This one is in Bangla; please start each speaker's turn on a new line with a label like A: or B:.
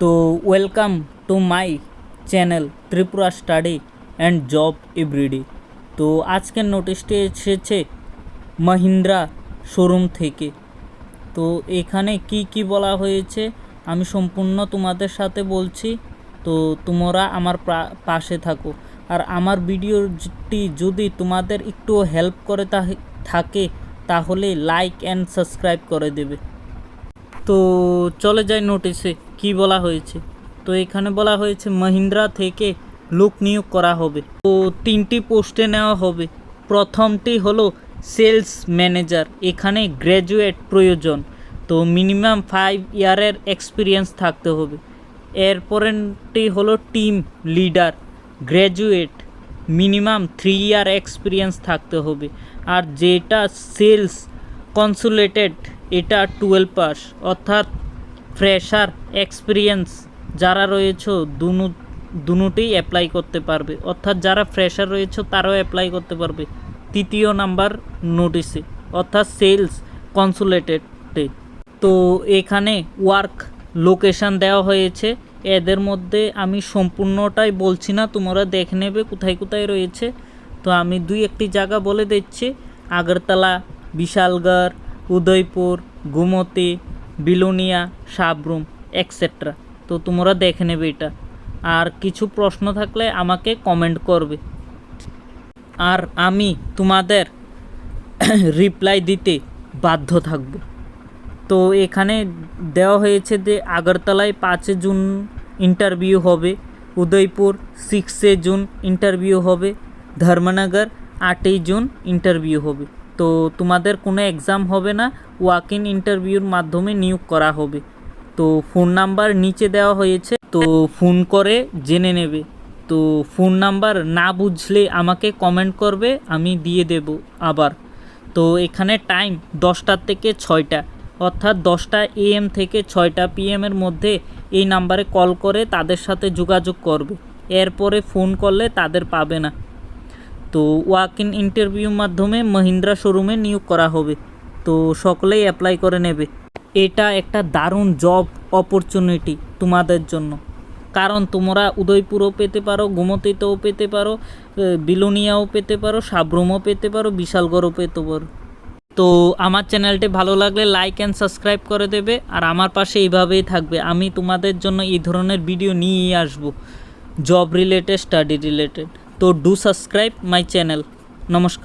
A: তো welcome to my channel Tripura study and job everyday. তো আজকের নোটিশটি এসেছে মহিন্দ্রা শোরুম থেকে। তো এখানে কি বলা হয়েছে আমি সম্পূর্ণ তোমাদের সাথে বলছি। তো তোমরা আমার পাশে থাকো, আর আমার ভিডিওটি যদি তোমাদের একটু হেল্প করে থাকে তাহলে লাইক অ্যান্ড সাবস্ক্রাইব করে দেবে। তো চলে যাই নোটিশে কি বলা হয়েছে। তো এখানে বলা হয়েছে মহিন্দ্রা থেকে লোক নিয়োগ করা হবে। তো 3টি পোস্টে নেওয়া হবে। প্রথমটি হলো সেলস ম্যানেজার, এখানে গ্র্যাজুয়েট প্রয়োজন, তো মিনিমাম 5 ইয়ারের এক্সপিরিয়েন্স থাকতে হবে। এরপরেরটি হলো team leader, graduate, minimum 3 year experience থাকতে হবে। আর যেটা সেলস কনসুলেটেড এটা 12 পাস, অর্থাৎ ফ্রেশার এক্সপিরিয়েন্স যারা রয়েছে দুটোই অ্যাপ্লাই করতে পারবে, অর্থাৎ যারা ফ্রেশার রয়েছে তারাও অ্যাপ্লাই করতে পারবে। তৃতীয় নাম্বার নোটিশে, অর্থাৎ সেলস কনসুলেটেডে। তো এখানে ওয়ার্ক লোকেশান দেওয়া হয়েছে। এদের মধ্যে আমি সম্পূর্ণটাই বলছি না, তোমরা দেখে নেবে কোথায় কোথায় রয়েছে। তো আমি 2-1টি জায়গা বলে দিচ্ছি: আগরতলা, বিশালগড়, উদয়পুর, গুমতি, বিলোনিয়া, সাবরুম এক্সেট্রা। তো তোমরা দেখে নেবে এটা। আর কিছু প্রশ্ন থাকলে আমাকে কমেন্ট করবে, আর আমি তোমাদের রিপ্লাই দিতে বাধ্য থাকব। তো এখানে দেওয়া হয়েছে যে আগরতলায় 5 জুন ইন্টারভিউ হবে, উদয়পুর 6 জুন ইন্টারভিউ হবে, ধর্মনগর 8 জুন ইন্টারভিউ হবে। তো তোমাদের কোনো এক্সাম হবে না, ওয়াক ইন ইন্টারভিউর মাধ্যমে নিয়োগ করা হবে। তো ফোন নাম্বার নিচে দেওয়া হয়েছে, তো ফোন করে জেনে নেবে। তো ফোন নাম্বার না বুঝলে আমাকে কমেন্ট করবে, আমি দিয়ে দেব আবার। তো এখানে টাইম 10টা থেকে 6টা, অর্থাৎ 10টা AM থেকে 6টা PM-এর মধ্যে এই নাম্বারে কল করে তাদের সাথে যোগাযোগ করবে। এরপরে ফোন করলে তাদের পাবে না। তো ওয়াক ইন ইন্টারভিউর মাধ্যমে মহিন্দ্রা শোরুমে নিয়োগ করা হবে। তো সকলেই অ্যাপ্লাই করে নেবে। এটা একটা দারুণ জব অপরচুনিটি তোমাদের জন্য, কারণ তোমরা উদয়পুরও পেতে পারো, গুমতিতেও পেতে পারো, বিলোনিয়াও পেতে পারো, সাবরুমও পেতে পারো, বিশালগড়ও পেতে পারো। তো আমার চ্যানেলটি ভালো লাগলে লাইক অ্যান্ড সাবস্ক্রাইব করে দেবে, আর আমার পাশে এইভাবেই থাকবে। আমি তোমাদের জন্য এই ধরনের ভিডিও নিয়েই আসবো, জব রিলেটেড, স্টাডি রিলেটেড। তো ডু সাবস্ক্রাইব মাই চ্যানেল। নমস্কার।